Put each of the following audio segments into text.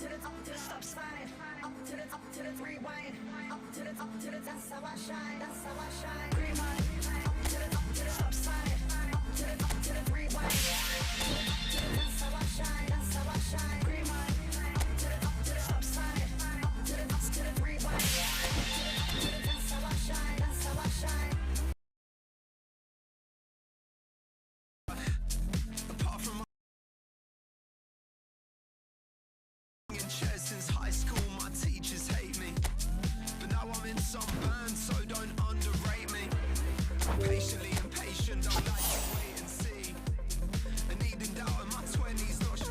to the stop sign, up to the rewind, up to the that's how I shine, that's how I shine. Green light, up to the stop sign, up to the rewind, up to the that's how I shine, that's how I shine. Green light, up to the stop sign, up to the rewind, up to the that's how I shine, that's how I shine. Apart from in chairs since high school, my teachers hate me. But now I'm in some band, so don't underrate me. Patiently impatient, don't like to wait and see. And needing doubt in my 20s, not sure.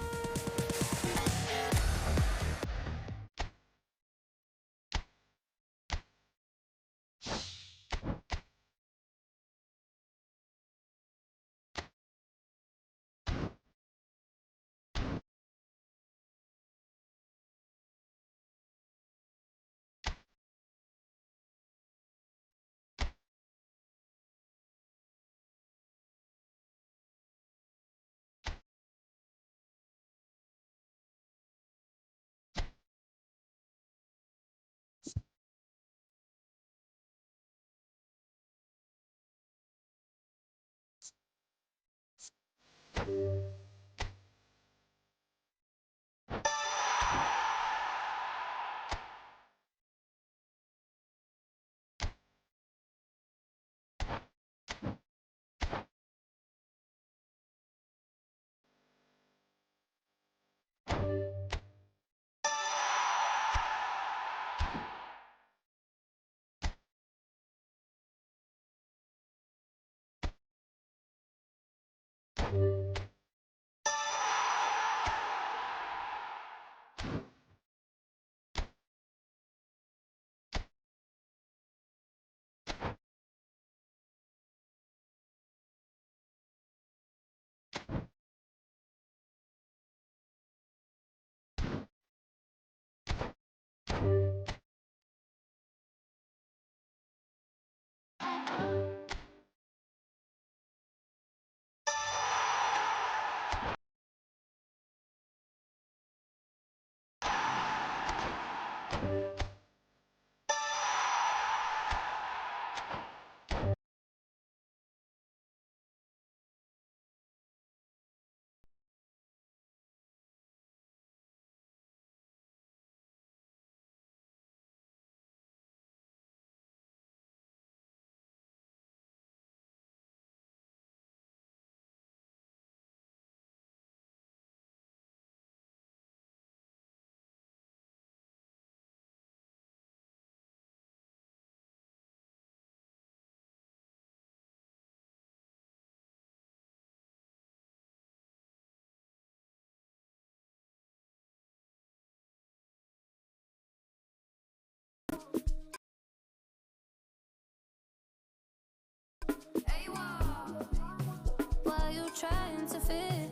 Why you trying to fit?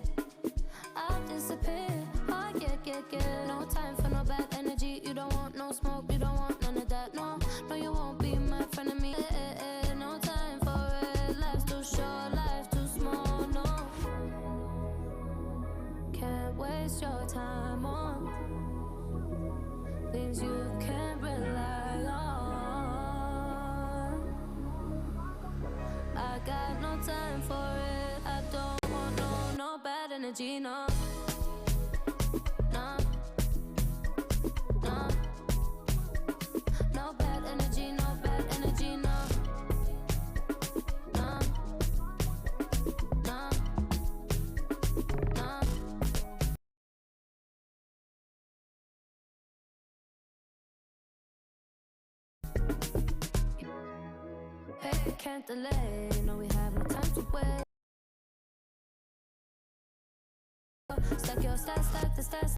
I'll disappear. Oh, yeah. No time for no bad energy. You don't want no smoke, you don't want none of that. No, no, you won't be my friend of me. No time for it. Life's too short, life's too small. No, can't waste your time on things you can't rely on. I got no time for it. I don't want no bad energy, no. No, no. No bad energy, no bad energy, no. No, no, no. Hey, can't delay. No, we have no time to wait. Stack your stats, stack the stats.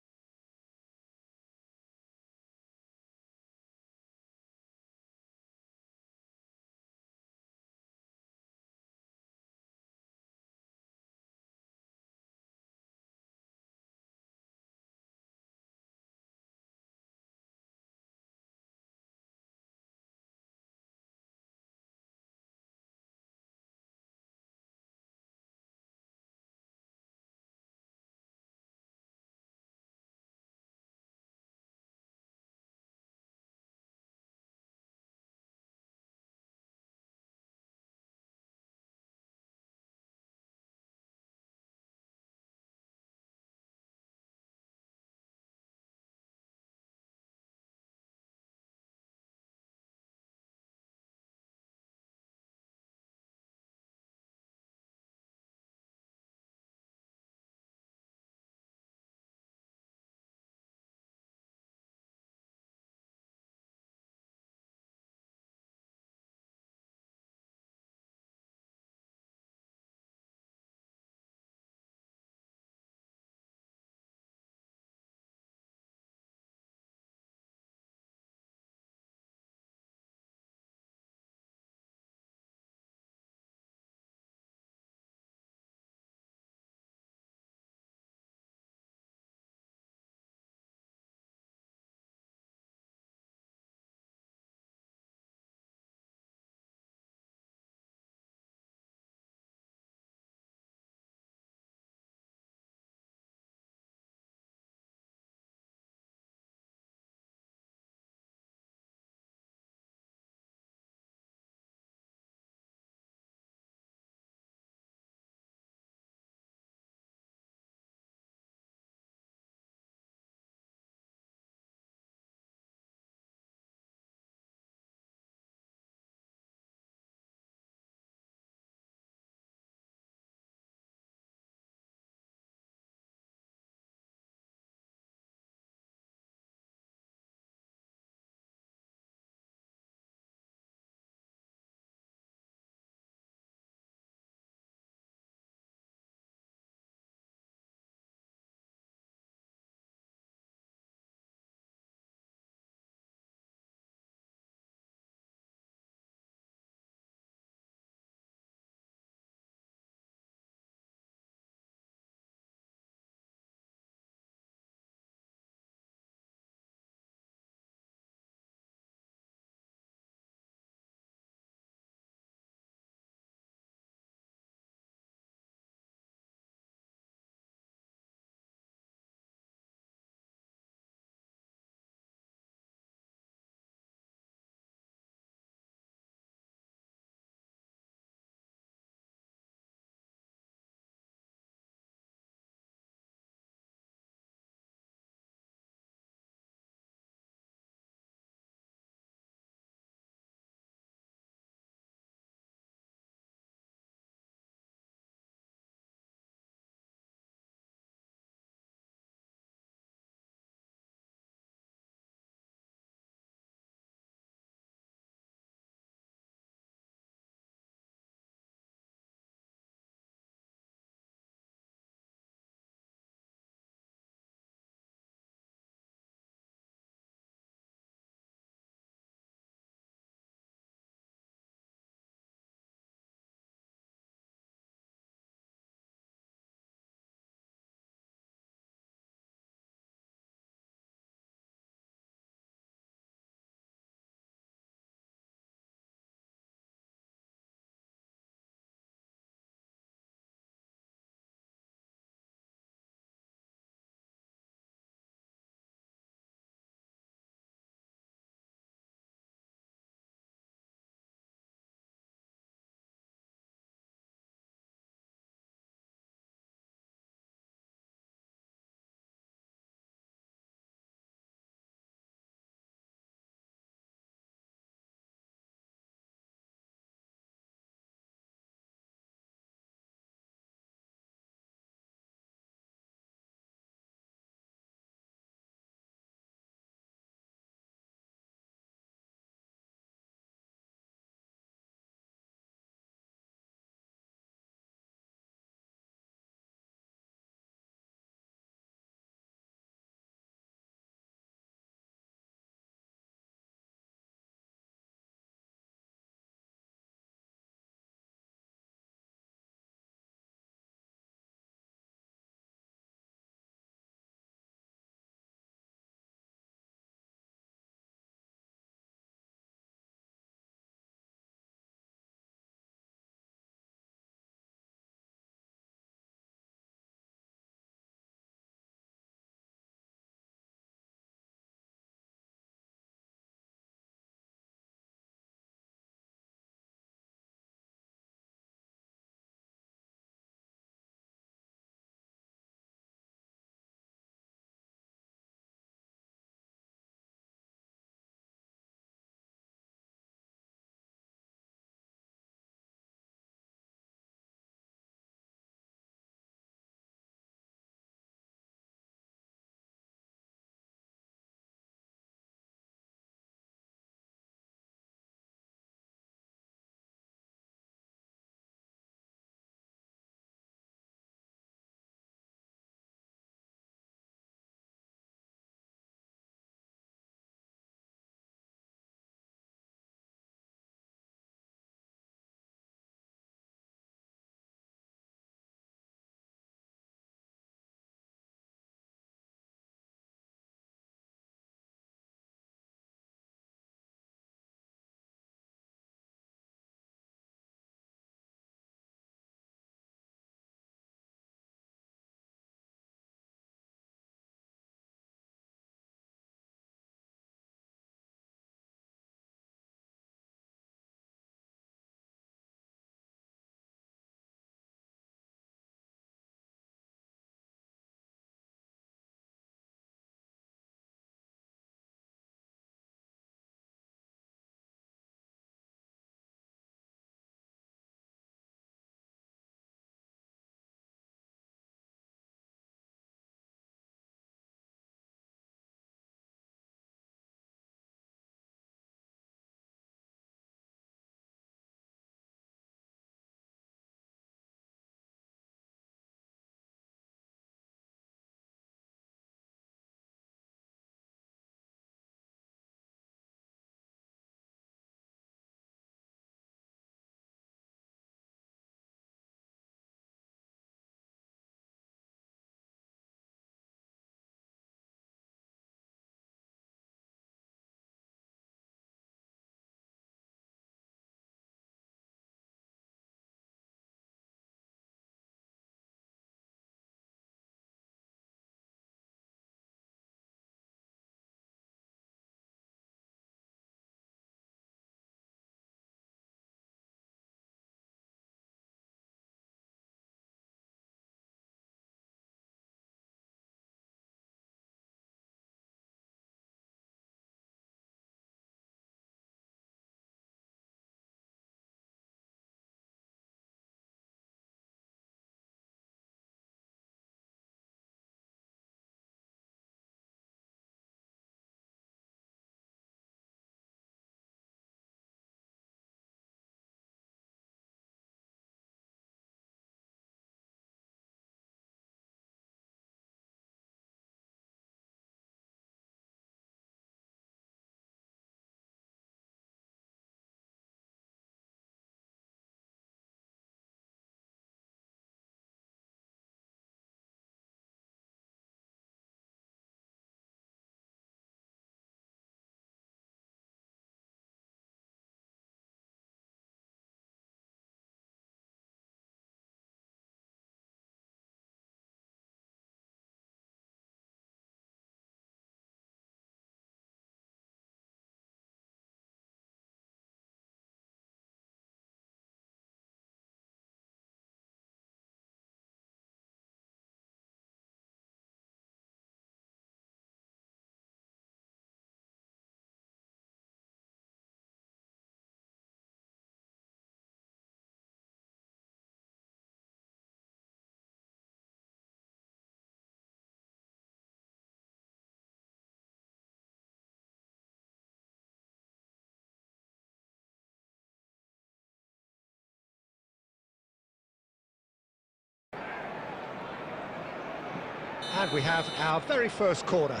And we have our very first corner.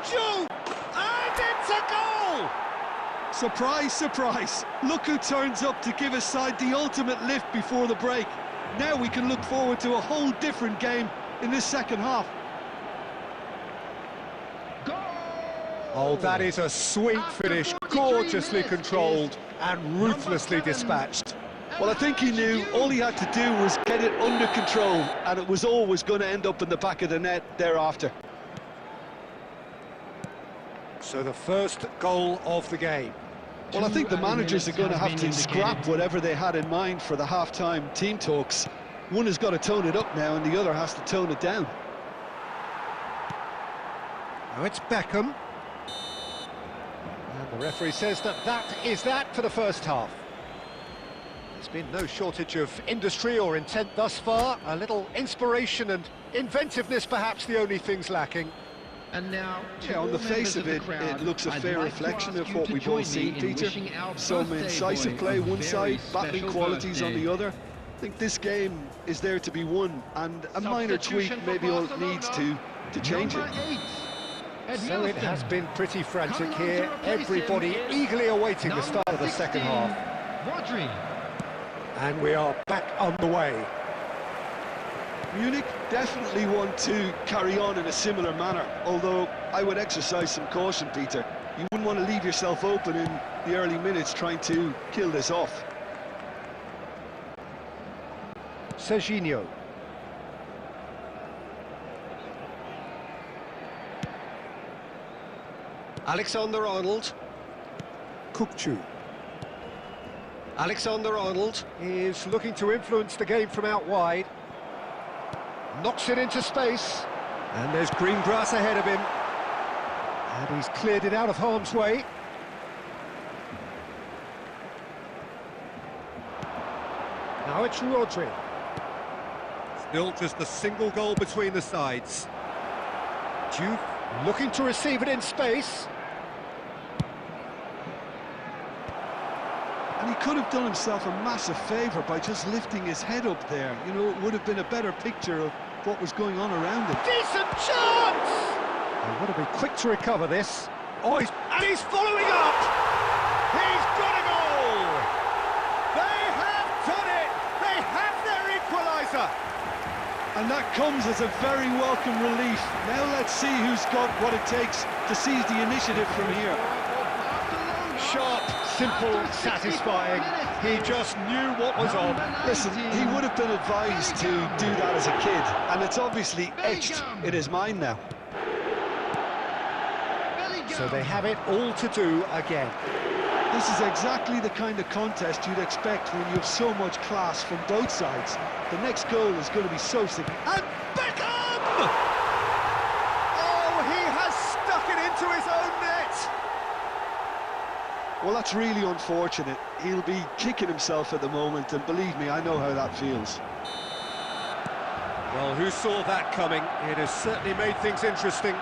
Shoot! And it's a goal! Surprise, surprise. Look who turns up to give his side the ultimate lift before the break. Now we can look forward to a whole different game in this second half. Oh, that is a sweet finish, gorgeously controlled and ruthlessly dispatched. Well, I think he knew all he had to do was get it under control, and it was always going to end up in the back of the net thereafter. So the first goal of the game. Well, I think the managers are going to have to scrap whatever they had in mind for the half-time team talks. One has got to tone it up now, and the other has to tone it down. Now it's Beckham. And the referee says that is that for the first half. There's been no shortage of industry or intent thus far. A little inspiration and inventiveness, perhaps the only things lacking. And now, yeah, on the face of it, it looks a fair reflection of what we've all seen, Peter. Some incisive play one side, battling qualities on the other. I think this game is there to be won, and a minor tweak maybe all it needs to change it. So it has been pretty frantic here, everybody eagerly awaiting the start of the second half. And we are back on the way. Munich definitely want to carry on in a similar manner, although I would exercise some caution, Peter. You wouldn't want to leave yourself open in the early minutes trying to kill this off. Serginho. Alexander-Arnold. Kukçu. Alexander-Arnold is looking to influence the game from out wide. Knocks it into space. And there's green grass ahead of him. And he's cleared it out of harm's way. Now it's Rodri. Still just a single goal between the sides. Duke looking to receive it in space. And he could have done himself a massive favour by just lifting his head up there. You know, it would have been a better picture of what was going on around him. Decent chance! They've got to be quick to recover this. Oh, he's following up! He's got a goal! They have done it! They have their equaliser! And that comes as a very welcome relief. Now let's see who's got what it takes to seize the initiative from here. Sharp, simple, satisfying. He just knew what was on. Listen, he would have been advised to do that as a kid, and it's obviously etched in his mind now. So they have it all to do again. This is exactly the kind of contest you'd expect when you have so much class from both sides. The next goal is going to be so significant. And Beckham! Oh, he has stuck it into his own net! Well, that's really unfortunate. He'll be kicking himself at the moment, and believe me, I know how that feels. Well, who saw that coming? It has certainly made things interesting.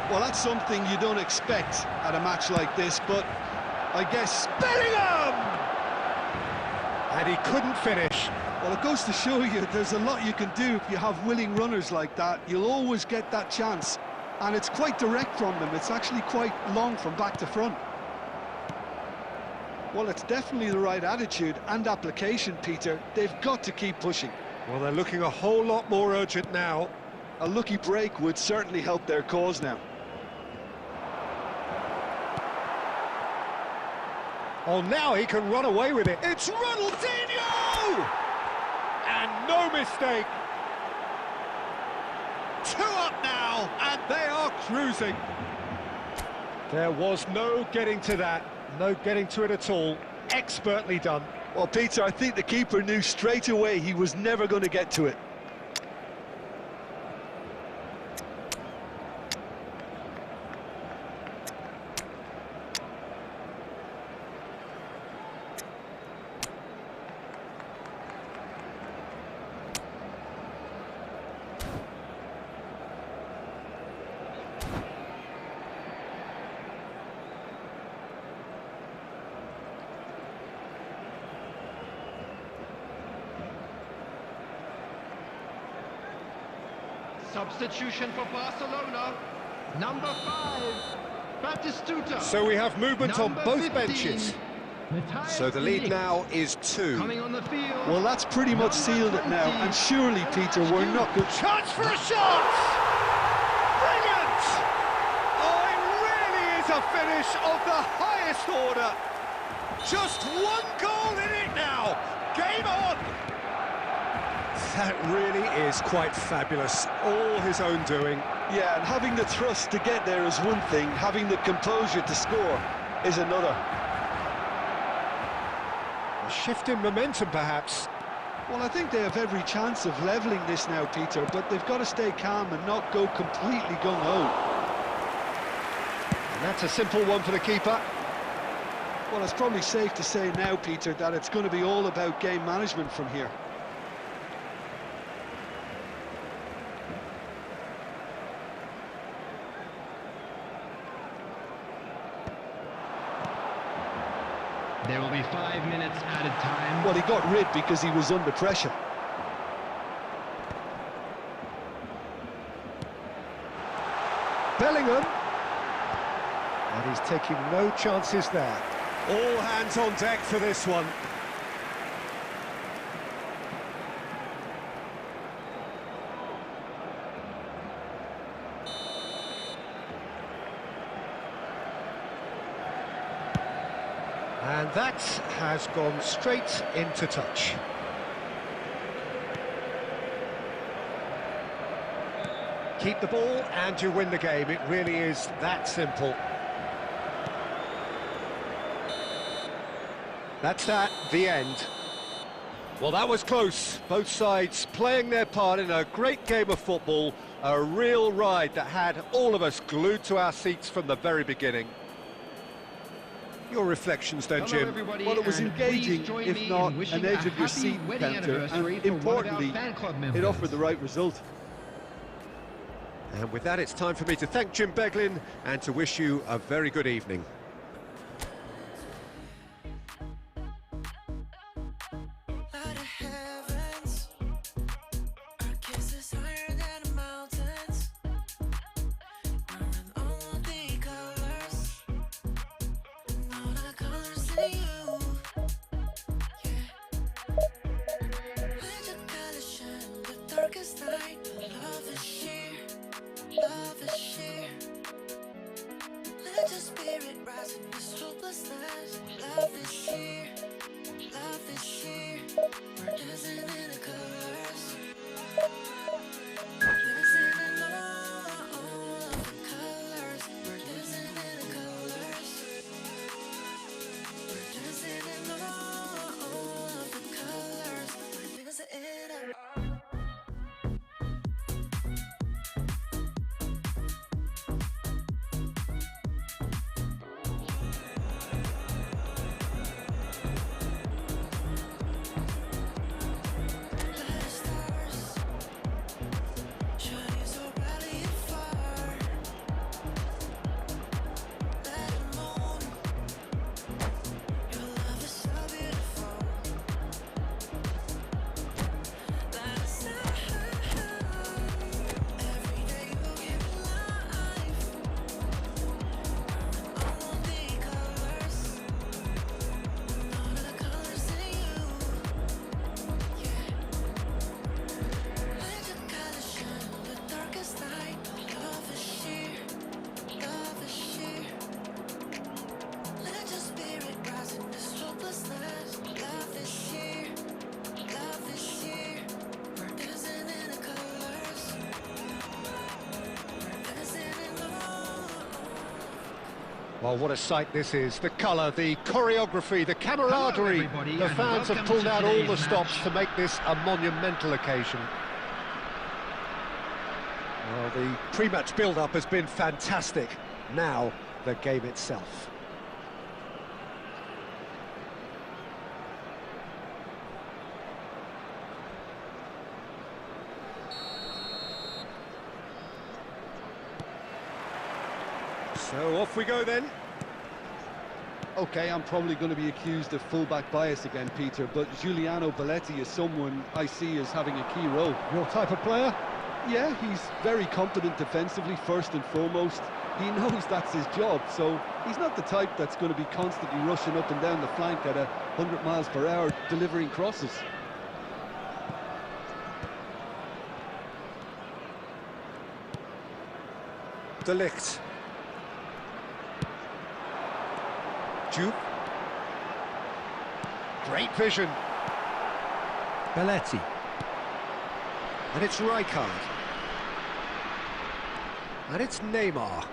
Well, that's something you don't expect at a match like this, but I guess... Bellingham! And he couldn't finish. Well, it goes to show you there's a lot you can do if you have willing runners like that. You'll always get that chance, and it's quite direct from them. It's actually quite long from back to front. Well, it's definitely the right attitude and application, Peter. They've got to keep pushing. Well, they're looking a whole lot more urgent now. A lucky break would certainly help their cause now. Oh, now he can run away with it. It's Ronaldinho! And no mistake. 2 up now, and they are cruising. There was no getting to that. No getting to it at all. Expertly done. Well, Peter, I think the keeper knew straight away he was never going to get to it. Substitution for Barcelona. Number 5, Batistuta. So we have movement on Number both 15, benches. Matthias So the lead Ligt. now is 2. Coming on the field. Well, that's pretty much sealed it now, and surely, Peter, we're not good. Chance for a shot! Brilliant! Oh, it really is a finish of the highest order. Just one goal in it now. Game on! That really is quite fabulous. All his own doing. Yeah, and having the thrust to get there is one thing, having the composure to score is another. A shift in momentum, perhaps. Well, I think they have every chance of levelling this now, Peter, but they've got to stay calm and not go completely gung-ho. And that's a simple one for the keeper. Well, it's probably safe to say now, Peter, that it's going to be all about game management from here. There will be 5 minutes added time. Well, he got rid because he was under pressure. Bellingham. And he's taking no chances there. All hands on deck for this one. And that has gone straight into touch. Keep the ball and you win the game. It really is that simple. That's that, the end. Well, that was close. Both sides playing their part in a great game of football. A real ride that had all of us glued to our seats from the very beginning. Your reflections then, Hello, Jim? everybody, Well, it was and engaging, please join if me not in wishing an edge a of your happy seat wedding counter, anniversary and for one of our importantly, fan club it members. offered the right result. And with that, it's time for me to thank Jim Beglin and to wish you a very good evening. Out of heavens, our kisses higher than the mountains. We're in all the colors, and all the colors in you. Yeah. Let your color shine the darkest night. Love is sheer, love is sheer. Let your spirit rise in this hopelessness. Love is sheer. Love is sheer. We're dancing in the colors. We're dancing in all of the colors. We're dancing in the colors. We're dancing in all of the colors. We're dancing in it. Well, what a sight this is. The colour, the choreography, the camaraderie. everybody, The and fans have welcome pulled to out all today's the stops match. to make this a monumental occasion. Well, the pre-match build-up has been fantastic. Now, the game itself. So off we go then. Okay, I'm probably going to be accused of fullback bias again, Peter, but Giuliano Belletti is someone I see as having a key role. Your type of player? Yeah, he's very competent defensively, first and foremost. He knows that's his job, so he's not the type that's going to be constantly rushing up and down the flank at 100 miles per hour, delivering crosses. De Ligt. Jupe. Great vision. Belletti. And it's Rijkaard. And it's Neymar.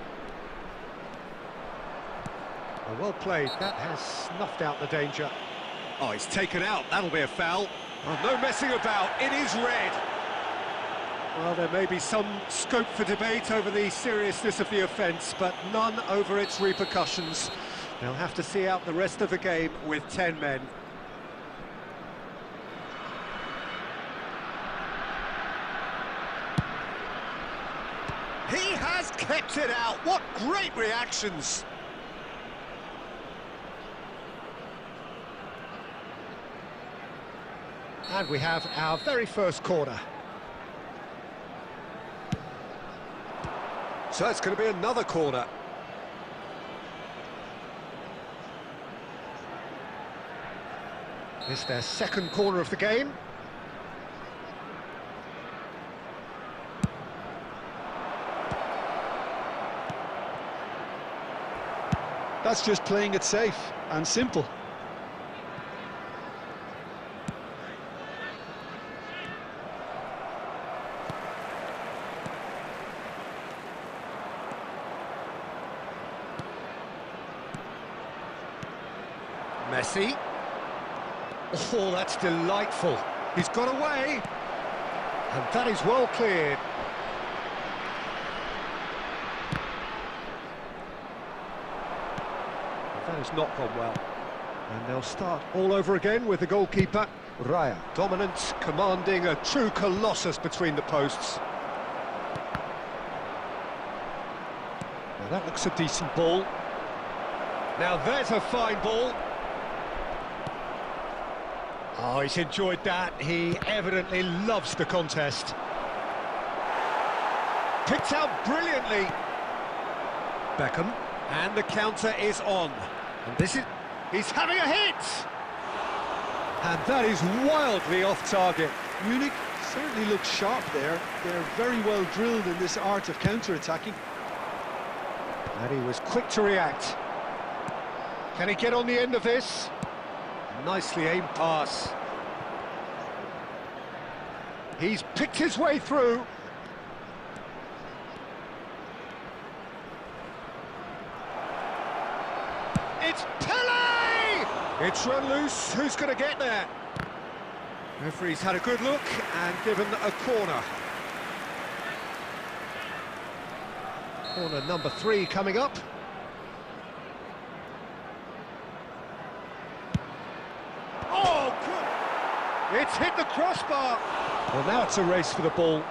Well played. That has snuffed out the danger. Oh, he's taken out. That'll be a foul. Oh, no messing about. It is red. Well, there may be some scope for debate over the seriousness of the offence, but none over its repercussions. They'll have to see out the rest of the game with 10 men. He has kept it out. What great reactions! And we have our very first corner. So it's going to be another corner. It's their second corner of the game. That's just playing it safe and simple. Messi. Oh, that's delightful. He's got away. And that is well cleared. That has not gone well. And they'll start all over again with the goalkeeper, Raya. Dominant, commanding, a true colossus between the posts. Now that looks a decent ball. Now there's a fine ball. Oh, he's enjoyed that. He evidently loves the contest. Picked out brilliantly. Beckham, and the counter is on. And this is... he's having a hit! And that is wildly off target. Munich certainly looks sharp there. They're very well drilled in this art of counter-attacking. And he was quick to react. Can he get on the end of this? Nicely aimed pass. He's picked his way through. It's Pele! It's run loose. Who's going to get there? Referee's had a good look and given a corner. Corner number 3 coming up. Oh, good! It's hit the crossbar. Well, now it's a race for the ball.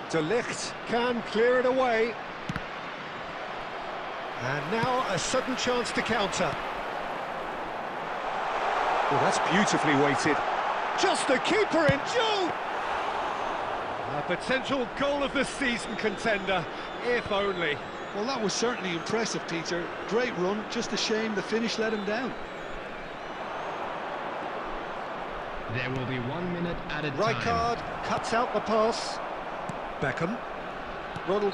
De Ligt can clear it away. And now a sudden chance to counter. Well, that's beautifully weighted. Just the keeper in Joe! A potential goal of the season contender, if only. Well, that was certainly impressive, Peter. Great run, just a shame the finish let him down. There will be 1 minute added time. Rijkaard cuts out the pass. Beckham. Ronald.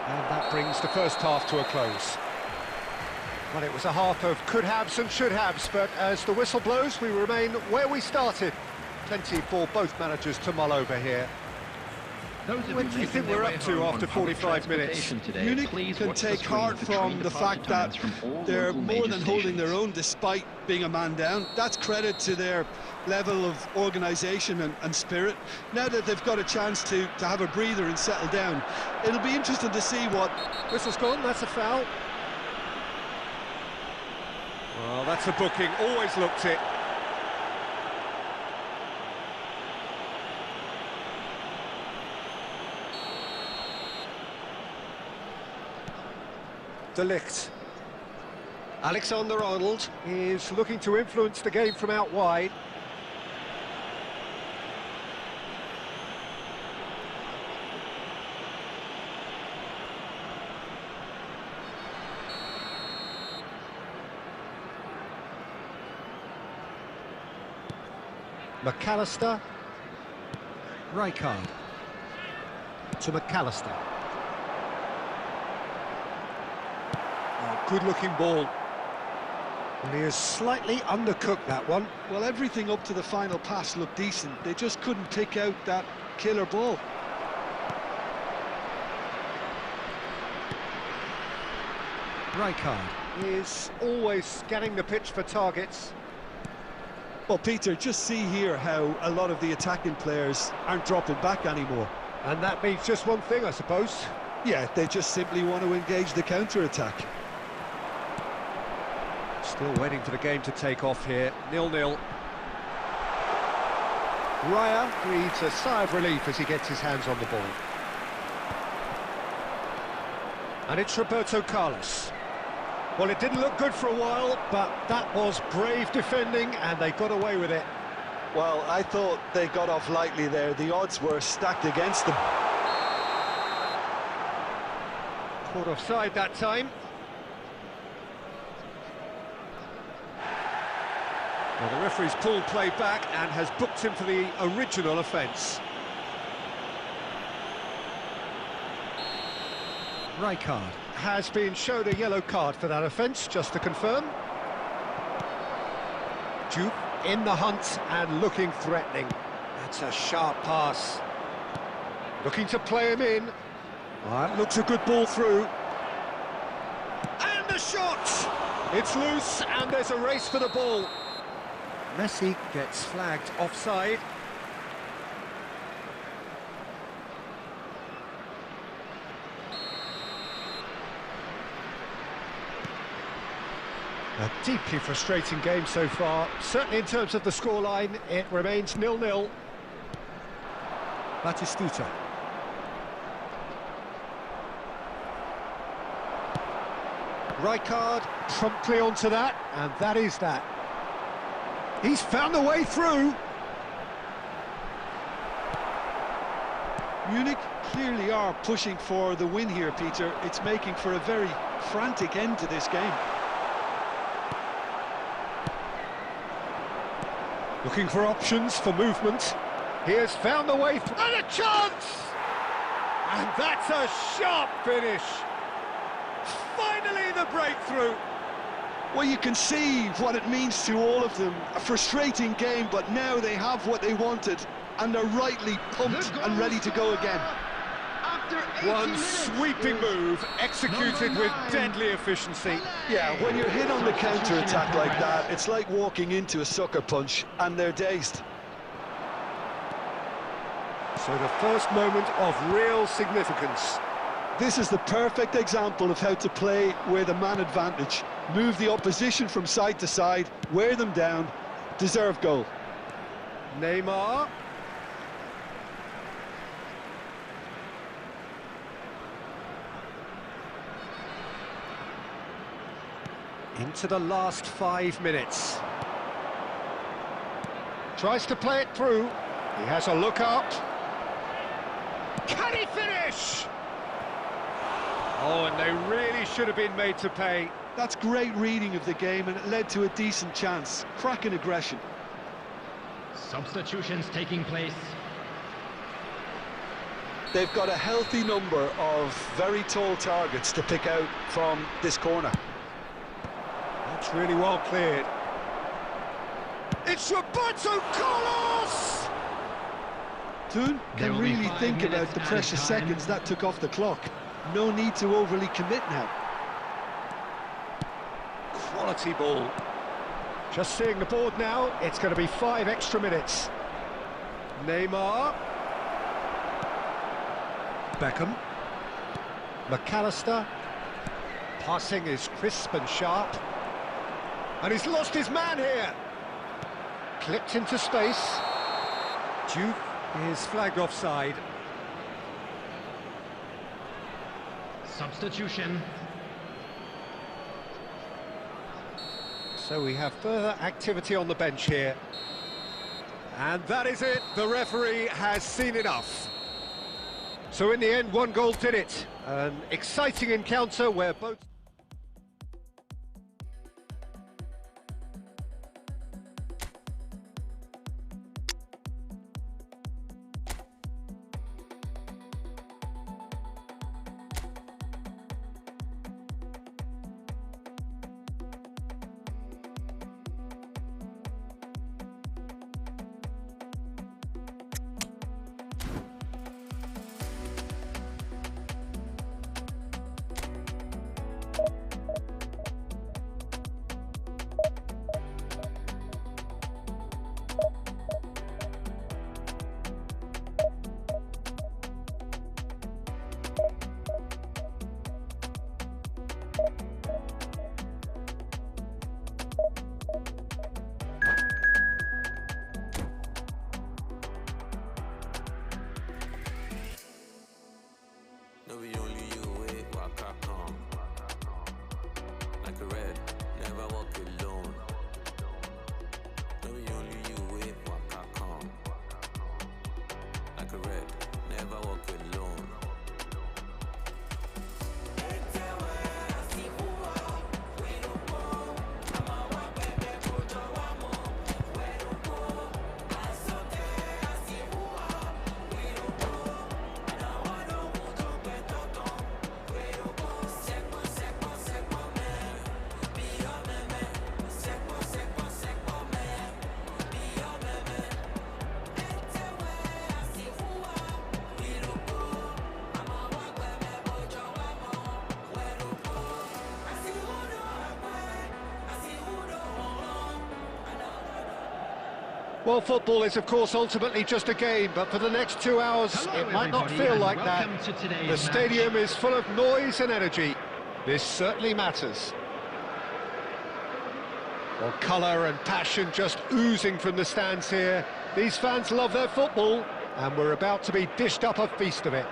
And that brings the first half to a close. Well, it was a half of could-haves and should-haves, but as the whistle blows, we remain where we started. Plenty for both managers to mull over here. What do you think we're up to after 45 minutes? Munich can take heart from the fact that they're more than holding their own despite being a man down. That's credit to their level of organisation and spirit. Now that they've got a chance to have a breather and settle down, it'll be interesting to see what... Whistle's gone, that's a foul. Well, that's a booking, always looked it. De Ligt. Alexander-Arnold is looking to influence the game from out wide. McAllister. Rijkaard. To McAllister. Oh, good-looking ball. And he has slightly undercooked that one. Well, everything up to the final pass looked decent. They just couldn't pick out that killer ball. Rijkaard is always scanning the pitch for targets. Well, Peter, just see here how a lot of the attacking players aren't dropping back anymore. And that means just one thing, I suppose. Yeah, they just simply want to engage the counter-attack. Still waiting for the game to take off here. 0-0. Raya breathes a sigh of relief as he gets his hands on the ball. And it's Roberto Carlos. Well, it didn't look good for a while, but that was brave defending, and they got away with it. Well, I thought they got off lightly there. The odds were stacked against them. Caught offside that time. Well, the referee's pulled play back and has booked him for the original offence. Rijkaard has been shown a yellow card for that offence, just to confirm. Duke in the hunt and looking threatening. That's a sharp pass. Looking to play him in. That looks a good ball through. And the shot! It's loose and there's a race for the ball. Messi gets flagged offside. A deeply frustrating game so far. Certainly in terms of the scoreline, it remains 0-0. Batistuta. Rijkaard promptly onto that, and that is that. He's found a way through. Munich clearly are pushing for the win here, Peter. It's making for a very frantic end to this game. Looking for options for movement. He has found the way through. And a chance! And that's a sharp finish. Finally the breakthrough. Well, you can see what it means to all of them. A frustrating game, but now they have what they wanted, and they're rightly pumped and ready to go again. One sweeping move, executed with deadly efficiency. Yeah, when you're hit on the counter-attack like that, it's like walking into a sucker punch, and they're dazed. So the first moment of real significance. This is the perfect example of how to play with a man advantage. Move the opposition from side to side, wear them down, deserve goal. Neymar. Into the last 5 minutes. Tries to play it through. He has a look up. Can he finish? Oh, and they really should have been made to pay. That's great reading of the game, and it led to a decent chance. Cracking aggression. Substitutions taking place. They've got a healthy number of very tall targets to pick out from this corner. That's really well cleared. It's Roberto Carlos! Toon can really think about the precious seconds that took off the clock. No need to overly commit now. Quality ball. Just seeing the board now, it's going to be 5 extra minutes. Neymar. Beckham. McAllister. Passing is crisp and sharp. And he's lost his man here. Clipped into space. Duke is flagged offside. Substitution. So we have further activity on the bench here. And that is it. The referee has seen enough. So in the end, 1 goal did it. An exciting encounter where both... Well, football is, of course, ultimately just a game, but for the next 2 hours, Hello, it might not everybody, feel and like that. welcome to today's The stadium match. is full of noise and energy. This certainly matters. Well, colour and passion just oozing from the stands here. These fans love their football, and we're about to be dished up a feast of it.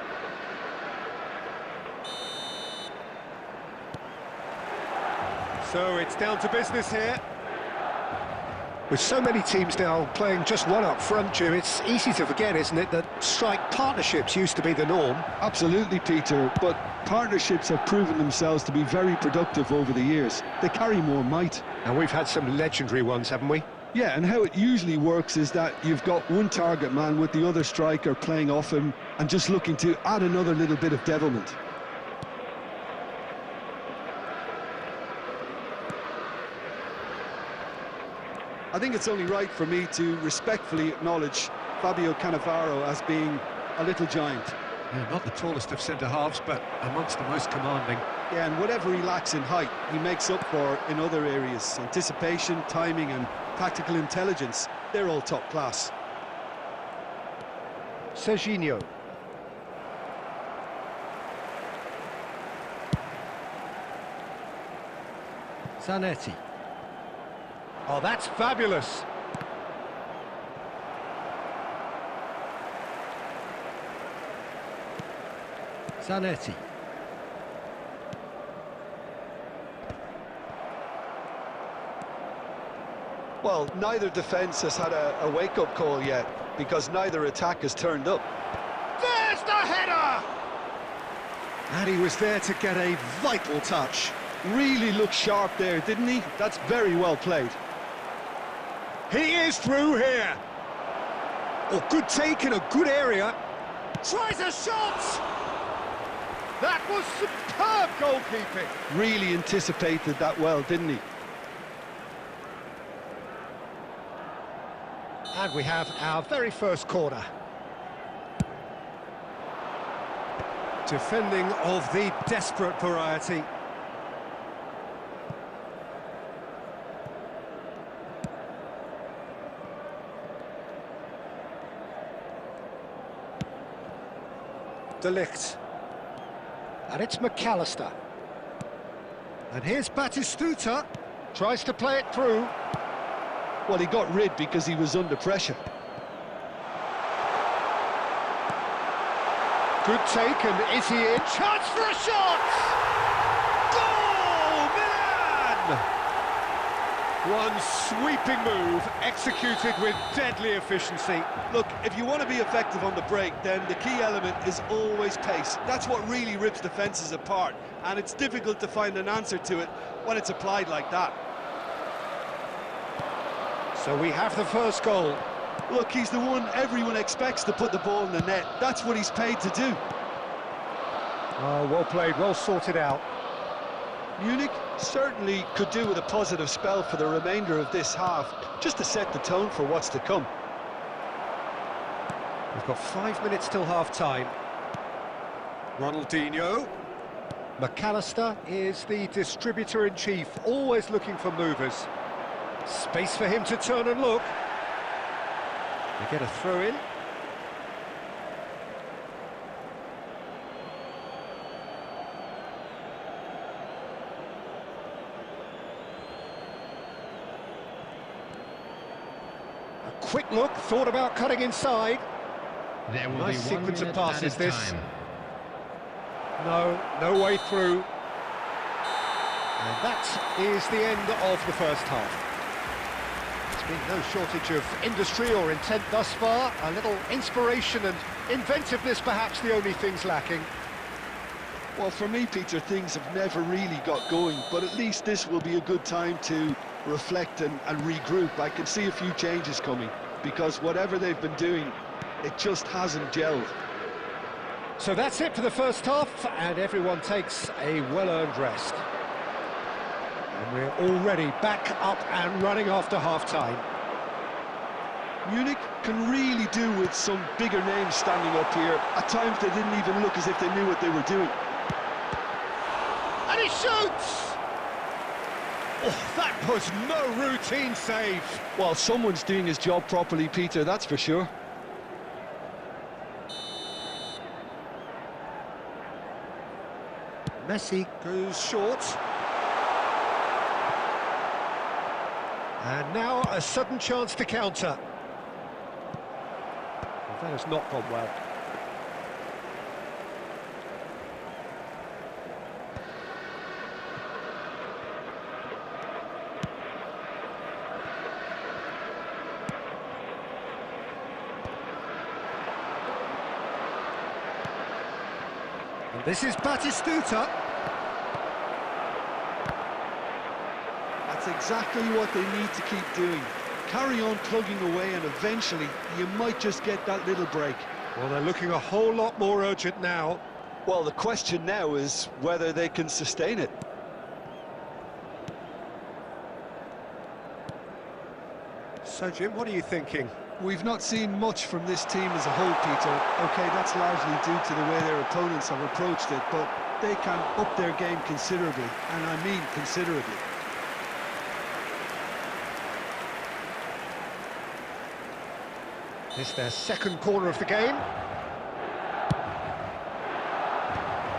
So it's down to business here. With so many teams now playing just one up front, Jim, it's easy to forget, isn't it, that strike partnerships used to be the norm. Absolutely, Peter, but partnerships have proven themselves to be very productive over the years. They carry more might. And we've had some legendary ones, haven't we? Yeah, and how it usually works is that you've got one target man with the other striker playing off him and just looking to add another little bit of devilment. I think it's only right for me to respectfully acknowledge Fabio Cannavaro as being a little giant. Yeah, not the tallest of centre-halves, but amongst the most commanding. Yeah, and whatever he lacks in height, he makes up for in other areas. Anticipation, timing and tactical intelligence, they're all top class. Serginho. Zanetti. Oh, that's fabulous. Zanetti. Well, neither defence has had a wake-up call yet, because neither attack has turned up. There's the header! And he was there to get a vital touch. Really looked sharp there, didn't he? That's very well played. He is through here. Oh, good take in a good area. Tries a shot! That was superb goalkeeping. Really anticipated that well, didn't he? And we have our very first corner. Defending of the desperate variety. De Ligt. And it's McAllister. And here's Batistuta. Tries to play it through. Well, he got rid because he was under pressure. Good take, and is he in? Chance for a shot! Goal! Milan! One sweeping move, executed with deadly efficiency. Look, if you want to be effective on the break, then the key element is always pace. That's what really rips defences apart, and it's difficult to find an answer to it when it's applied like that. So we have the first goal. Look, he's the one everyone expects to put the ball in the net. That's what he's paid to do. Oh, well played, well sorted out. Munich certainly could do with a positive spell for the remainder of this half, just to set the tone for what's to come. We've got 5 minutes till half-time. Ronaldinho. McAllister is the distributor-in-chief, always looking for movers. Space for him to turn and look. We get a throw-in. A quick look, thought about cutting inside. There will Nice be 1 sequence of minute passes, added this. time. No way through. And that is the end of the first half. There's been no shortage of industry or intent thus far. A little inspiration and inventiveness, perhaps the only things lacking. Well, for me, Peter, things have never really got going, but at least this will be a good time to reflect and regroup. I can see a few changes coming, because whatever they've been doing, it just hasn't gelled. So that's it for the first half, and everyone takes a well-earned rest. And we're already back up and running after half-time. Munich can really do with some bigger names standing up here. At times they didn't even look as if they knew what they were doing. And he shoots! Oh, that was no routine save. Well, someone's doing his job properly, Peter, that's for sure. Messi goes short. And now a sudden chance to counter. Well, that has not gone well. And this is Batistuta. That's exactly what they need to keep doing. Carry on plugging away and eventually you might just get that little break. Well, they're looking a whole lot more urgent now. Well, the question now is whether they can sustain it. So, Jim, what are you thinking? We've not seen much from this team as a whole, Peter. OK, that's largely due to the way their opponents have approached it, but they can up their game considerably, and I mean considerably. This their second corner of the game.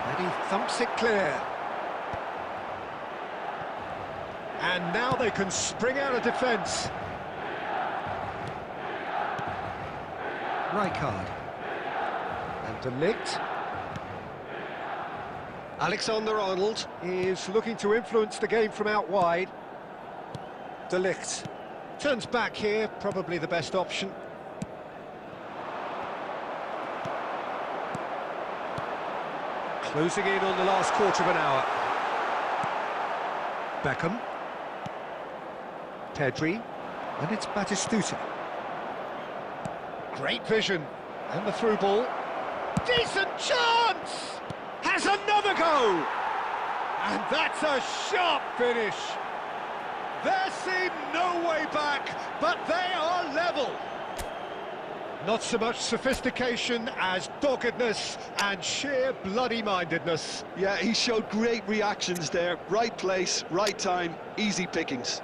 And he thumps it clear. And now they can spring out of defence. Rijkaard. And De Ligt. Alexander-Arnold is looking to influence the game from out wide. De Ligt turns back here, probably the best option. Closing in on the last quarter of an hour. Beckham. Pedri. And it's Batistuta. Great vision. And the through ball. Decent chance! Has another go! And that's a sharp finish. There seemed no way back, but they are level. Not so much sophistication as doggedness and sheer bloody-mindedness. Yeah, he showed great reactions there. Right place, right time, easy pickings.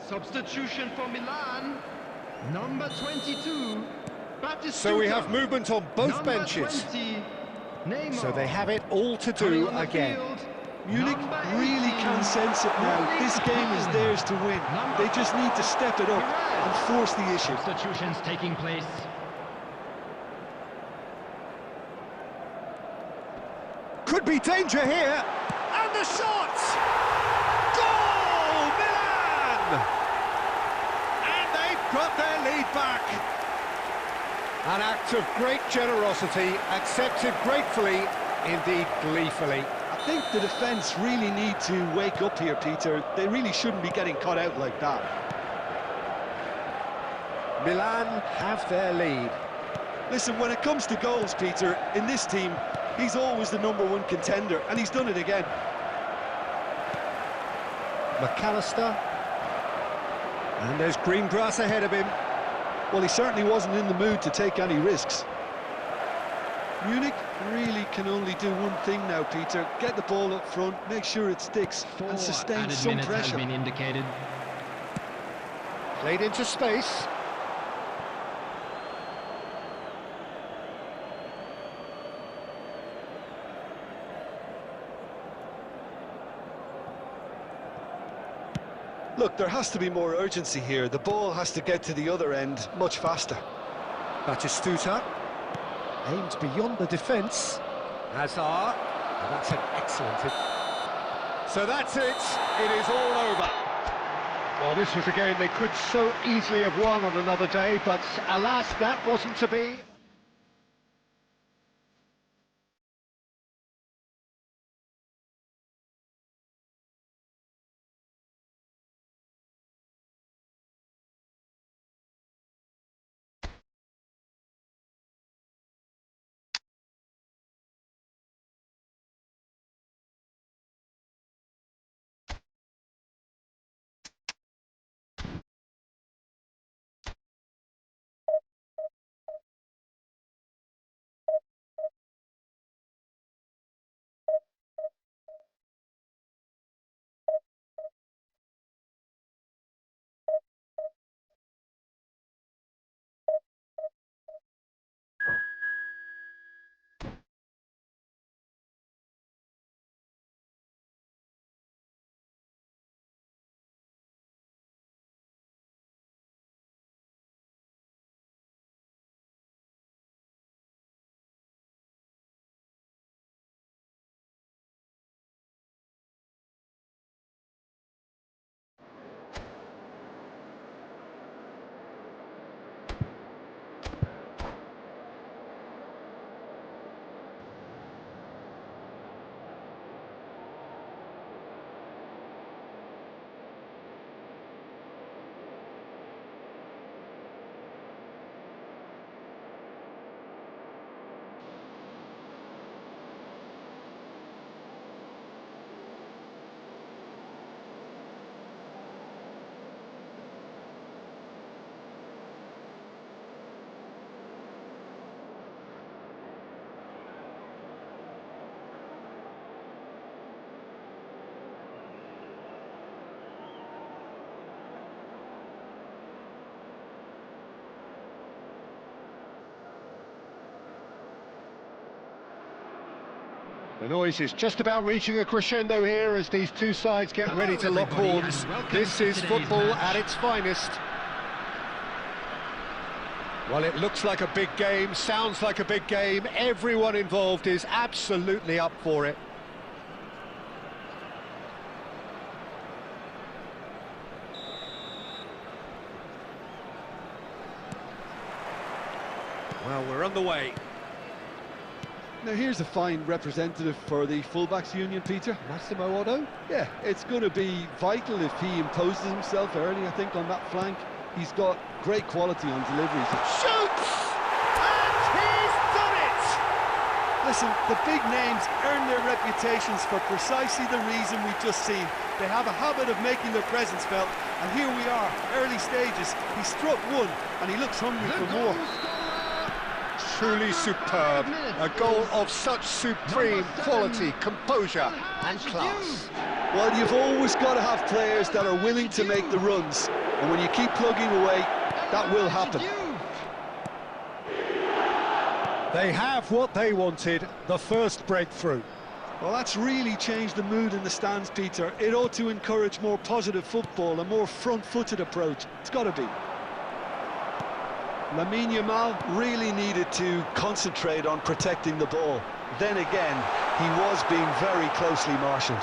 Substitution for Milan, number 22, Batistuta. So we have movement on both Number benches. 20, Neymar. So they have it all to Coming do on the again. field, Munich number really 18, can sense it now. This game is theirs to win. They just need to step it up and force the issue. Substitutions taking place. Could be danger here. And the shot! Goal! Milan! And they've got their lead back. An act of great generosity, accepted gratefully, indeed gleefully. I think the defence really need to wake up here, Peter. They really shouldn't be getting caught out like that. Milan have their lead. Listen, when it comes to goals, Peter, in this team, he's always the #1 contender, and he's done it again. McAllister. And there's green grass ahead of him. Well, he certainly wasn't in the mood to take any risks. Munich really can only do one thing now, Peter. Get the ball up front, make sure it sticks, and sustain Added some minutes pressure. has been indicated. Played into space. Look, there has to be more urgency here. The ball has to get to the other end much faster. Batistuta aims beyond the defence. Hazard, and that's an excellent hit. So that's it. It is all over. Well, this was a game they could so easily have won on another day, but alas, that wasn't to be. The noise is just about reaching a crescendo here as these two sides get ready to lock horns. This is football at its finest. Well, it looks like a big game, sounds like a big game. Everyone involved is absolutely up for it. Well, we're on the way. Now here's a fine representative for the fullbacks union, Peter. Massimo Otto? Yeah, it's going to be vital if he imposes himself early, I think, on that flank. He's got great quality on deliveries. Shoots! And he's done it! Listen, the big names earn their reputations for precisely the reason we've just seen. They have a habit of making their presence felt, and here we are, early stages. He struck one, and he looks hungry for more. Truly superb. A goal of such supreme quality, composure and class. Well, you've always got to have players that are willing to make the runs, and when you keep plugging away, that will happen. They have what they wanted, the first breakthrough. Well, that's really changed the mood in the stands, Peter. It ought to encourage more positive football, a more front-footed approach. It's got to be. Lamine Yamal really needed to concentrate on protecting the ball. Then again, he was being very closely marshalled.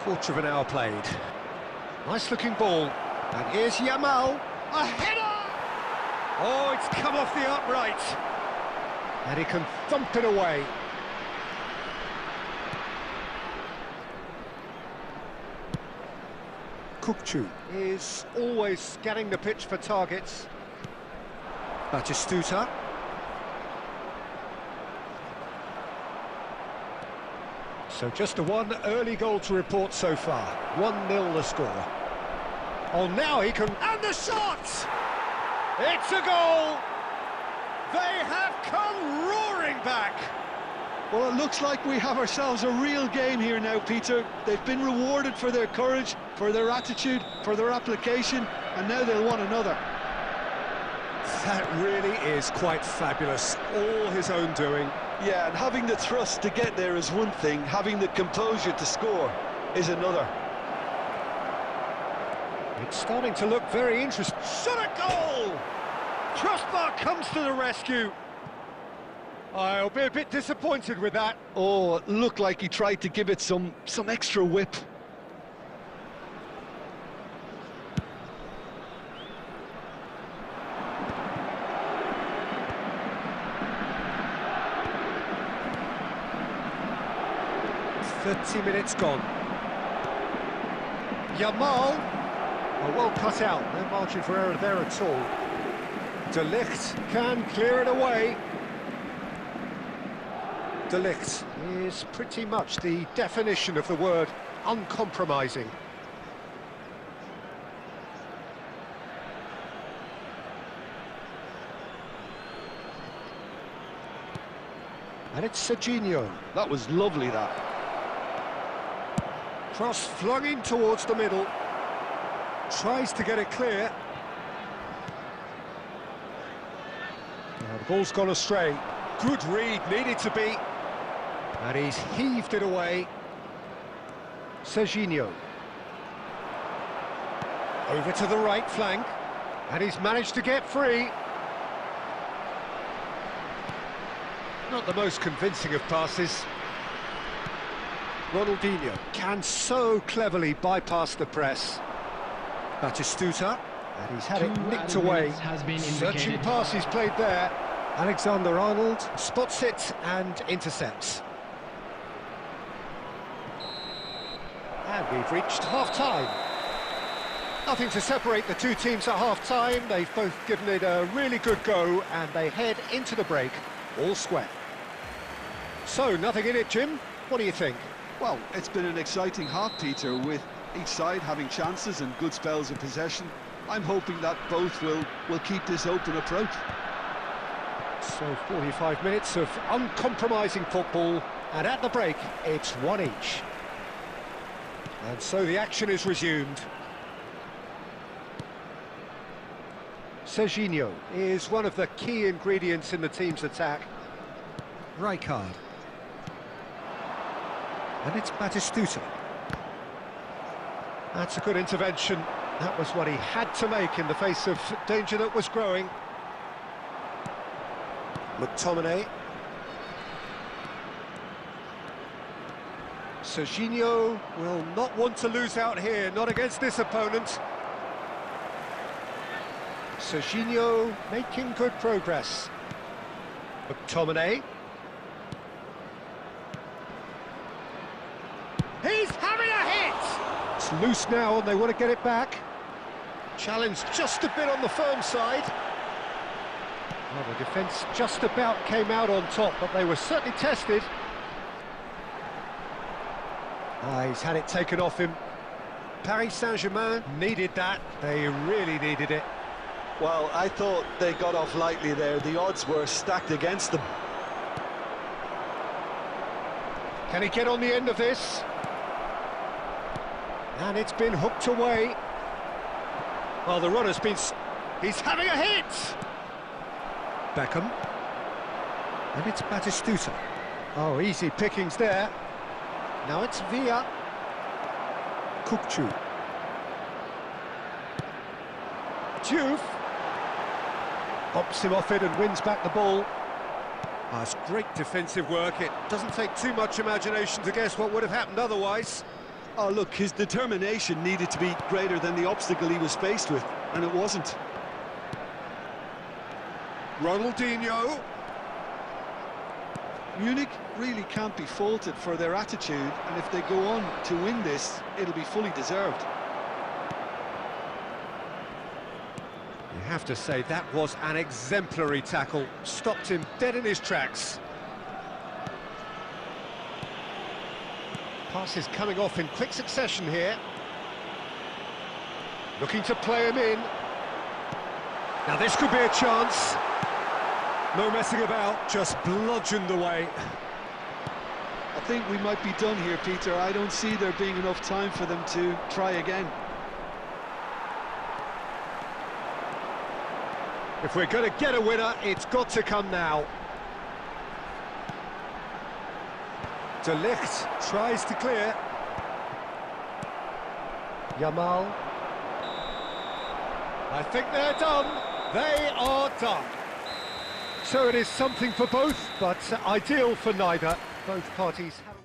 Quarter of an hour played. Nice looking ball. And here's Yamal. A header! Oh, it's come off the upright. And he can thump it away. Kukçu is always scanning the pitch for targets. Batistuta. So just a one early goal to report so far. 1-0 the score. Oh, now he can... And the shot! It's a goal! They have come roaring back! Well, it looks like we have ourselves a real game here now, Peter. They've been rewarded for their courage, for their attitude, for their application, and now they'll want another. That really is quite fabulous. All his own doing. Yeah, and having the thrust to get there is one thing, having the composure to score is another. It's starting to look very interesting. Shot a goal! Crossbar comes to the rescue. I'll be a bit disappointed with that. Oh, it looked like he tried to give it some extra whip. "30 minutes gone. Yamal. Oh, well cut out, no margin for error there at all. De Ligt can clear it away. De Ligt is pretty much the definition of the word uncompromising. And it's Serginho. That was lovely, that. Cross flung in towards the middle. Tries to get it clear. Now the ball's gone astray. Good read, needed to be. And he's heaved it away. Serginho. Over to the right flank. And he's managed to get free. Not the most convincing of passes. Ronaldinho can so cleverly bypass the press. Batistuta, and he's had it nicked away. Searching passes played there. Alexander-Arnold spots it and intercepts. And we've reached half-time. Nothing to separate the two teams at half-time. They've both given it a really good go, and they head into the break all square. So, nothing in it, Jim. What do you think? Well, it's been an exciting half, Peter, with each side having chances and good spells of possession. I'm hoping that both will keep this open approach. So 45 minutes of uncompromising football, and at the break, it's 1 each. And so the action is resumed. Serginho is one of the key ingredients in the team's attack. Rijkaard. And it's Batistuta. That's a good intervention. That was what he had to make in the face of danger that was growing. McTominay. Serginho will not want to lose out here, not against this opponent. Serginho making good progress. McTominay. He's having a hit! It's loose now and they want to get it back. Challenge just a bit on the firm side. Well, the defence just about came out on top, but they were certainly tested. He's had it taken off him. Paris Saint-Germain needed that. They really needed it. Well, I thought they got off lightly there. The odds were stacked against them. Can he get on the end of this? And it's been hooked away. Well, the runner's been... He's having a hit! Beckham. And it's Batistuta. Oh, easy pickings there. Now it's Villa. Kukçu. Diouf. Pops him off it and wins back the ball. That's great defensive work. It doesn't take too much imagination to guess what would have happened otherwise. Oh, look, his determination needed to be greater than the obstacle he was faced with, and it wasn't. Ronaldinho. Munich really can't be faulted for their attitude, and if they go on to win this, it'll be fully deserved. You have to say that was an exemplary tackle. Stopped him dead in his tracks. Passes coming off in quick succession here. Looking to play him in. Now this could be a chance. No messing about, just bludgeoned away. I think we might be done here, Peter. I don't see there being enough time for them to try again. If we're going to get a winner, it's got to come now. De Ligt tries to clear. Yamal. I think they're done. They are done. So it is something for both, but ideal for neither. Both parties have...